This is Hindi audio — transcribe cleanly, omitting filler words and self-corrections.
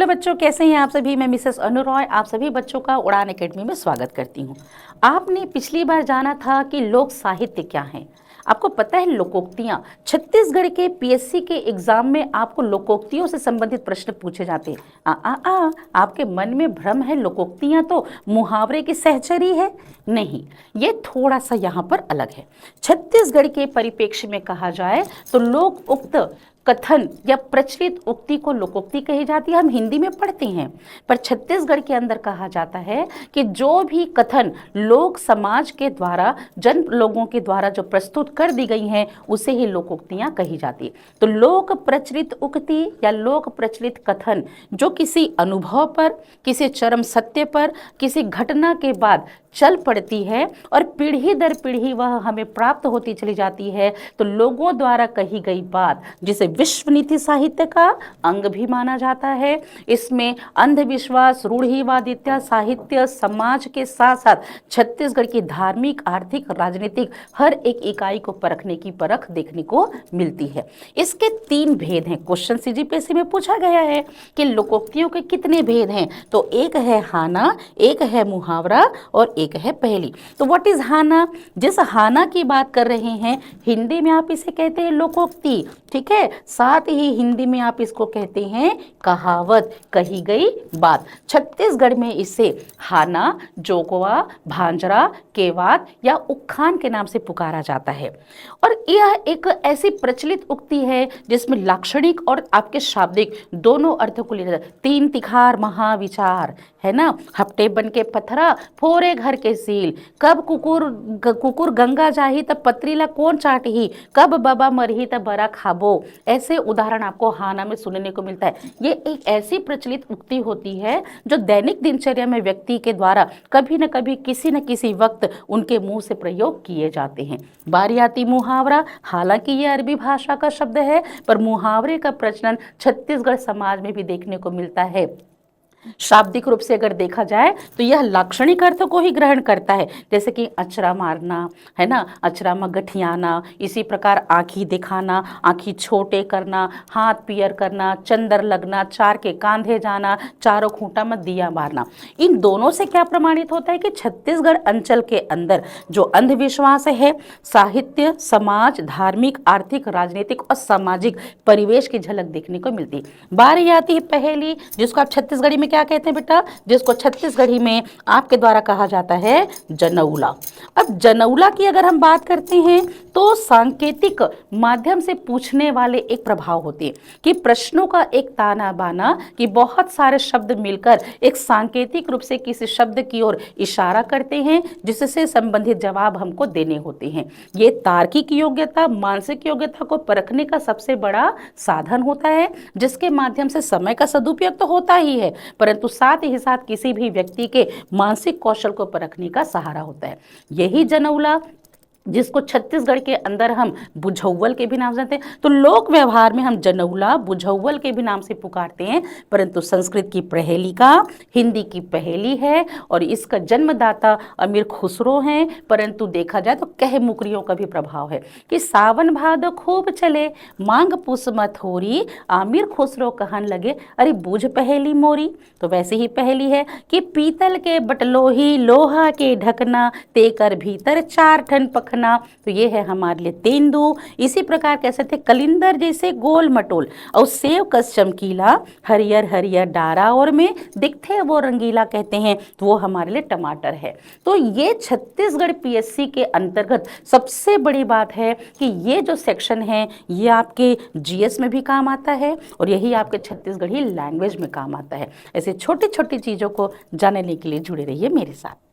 हेलो बच्चों, कैसे हैं आप सभी। मैं मिसेस अनु रॉय आप सभी बच्चों का उड़ान एकेडमी में स्वागत करती हूं। आपने पिछली बार जाना था कि लोक साहित्य क्या है। आपको पता है लोकोक्तियां, छत्तीसगढ़ के पीएससी के एग्जाम में आपको लोकोक्तियों से संबंधित प्रश्न पूछे जाते हैं। आपके मन में भ्रम है लोकोक्तियां तो मुहावरे की सहचरी है। नहीं, ये थोड़ा सा यहाँ पर अलग है। छत्तीसगढ़ के परिप्रेक्ष्य में कहा जाए तो लोक उक्त कथन या प्रचलित उक्ति को लोकोक्ति कही जाती है। हम हिंदी में पढ़ते हैं, पर छत्तीसगढ़ के अंदर कहा जाता है कि जो भी कथन लोक समाज के द्वारा, जन लोगों के द्वारा जो प्रस्तुत कर दी गई हैं, उसे ही लोकोक्तियां कही जाती है। तो लोक प्रचलित उक्ति या लोक प्रचलित कथन जो किसी अनुभव पर, किसी चरम सत्य पर, किसी घटना के बाद चल पड़ती है और पीढ़ी दर पीढ़ी वह हमें प्राप्त होती चली जाती है, तो लोगों द्वारा कही गई बात, जिसे विश्व नीति साहित्य का अंग भी माना जाता है। इसमें अंधविश्वास, रूढ़िवादिता साहित्य, समाज के साथ साथ छत्तीसगढ़ की धार्मिक, आर्थिक, राजनीतिक हर एक इकाई को परखने की परख देखने को मिलती है। इसके 3 भेद हैं। क्वेश्चन सीजीपीएससी में पूछा गया है कि लोकोक्तियों के कितने भेद हैं, तो एक है हाना, एक है मुहावरा और एक है पहेली। तो व्हाट इज हाना? जिस हाना की बात कर रहे हैं, हिंदी में आप इसे कहते हैं लोकोक्ति, ठीक है। साथ ही हिंदी में आप इसको कहते हैं कहावत, कही गई बात। छत्तीसगढ़ में इसे हाना, जोगवा, भांजरा, केवात या उखान के नाम से पुकारा जाता है। और यह एक ऐसी प्रचलित उक्ति है जिसमें लाक्षणिक और आपके शाब्दिक दोनों अर्थों को लिया जाता है। 3 तिखार महाविचार है ना, हफ्ते बन के पथरा, फोरे घर के सील, कब कुकुर गंगा जाही तब पत्रीला कौन चाटही, कब बाबा मरही तब बरा खाबो। ऐसे उदाहरण आपको हाना में सुनने को मिलता है। ये एक ऐसी प्रचलित उक्ति होती है जो दैनिक दिनचर्या में व्यक्ति के द्वारा कभी न कभी, किसी न किसी वक्त उनके मुंह से प्रयोग किए जाते हैं। बारी आती मुहावरा। हालांकि ये अरबी भाषा का शब्द है, पर मुहावरे का प्रचलन छत्तीसगढ़ समाज में भी देखने को मिलता है। शाब्दिक रूप से अगर देखा जाए तो यह लाक्षणिक अर्थ को ही ग्रहण करता है, जैसे कि अचरा मारना है ना, अचरा में गठियाना, इसी प्रकार आँखी दिखाना, आँखी छोटे करना, हाथ पियर करना, चंदर लगना, 4 के कांधे जाना, चारों खूंटा में दिया मारना। इन दोनों से क्या प्रमाणित होता है कि छत्तीसगढ़ अंचल के अंदर जो अंधविश्वास है, साहित्य, समाज, धार्मिक, आर्थिक, राजनीतिक और सामाजिक परिवेश की झलक देखने को मिलती है। बारी आती है पहेली, जिसको आप छत्तीसगढ़ी में क्या कहते हैं बेटा, जिसको छत्तीसगढ़ी में आपके द्वारा कहा जाता है जनौला। अब जनौला की अगर हम बात करते हैं तो सांकेतिक माध्यम से पूछने वाले एक प्रभाव होते हैं कि प्रश्नों का एक ताना बाना, कि बहुत सारे शब्द मिलकर एक सांकेतिक रूप से किसी शब्द की ओर इशारा करते हैं, जिससे संबंधित जवाब हमको देने होते हैं। ये तार्किक योग्यता, मानसिक योग्यता को परखने का सबसे बड़ा साधन होता है, जिसके माध्यम से समय का सदुपयोग तो होता ही है, परंतु साथ ही साथ किसी भी व्यक्ति के मानसिक कौशल को परखने का सहारा होता है। यही जनौला, जिसको छत्तीसगढ़ के अंदर हम बुझौल के भी नाम से जानते हैं, तो लोक व्यवहार में हम जनौला, बुझौल के भी नाम से पुकारते हैं, परंतु संस्कृत की प्रहेलिका हिंदी की पहेली है और इसका जन्मदाता अमीर खुसरो हैं। परंतु देखा जाए तो कह मुकरियों का भी प्रभाव है कि सावन भादो खूब चले, मांग पुस मत होरी, आमिर खुसरो कहन लगे अरे बूझ पहेली मोरी। तो वैसे ही पहेली है कि पीतल के बटलोही, लोहा के ढकना, तेकर भीतर 4 ठन पखना। तो ये है हमारे लिए तेंदू। इसी प्रकार कह सकते कलिंदर जैसे गोल मटोल, और सेव कस चमकीला, हरियर हरियर डारा और में दिखते वो रंगीला कहते हैं, तो वो हमारे लिए टमाटर है। तो ये छत्तीसगढ़ पीएससी के अंतर्गत सबसे बड़ी बात है कि ये जो सेक्शन है ये आपके जीएस में भी काम आता है और यही आपके छत्तीसगढ़ी लैंग्वेज में काम आता है। ऐसे छोटी छोटी चीज़ों को जानने के लिए जुड़े रहिए मेरे साथ।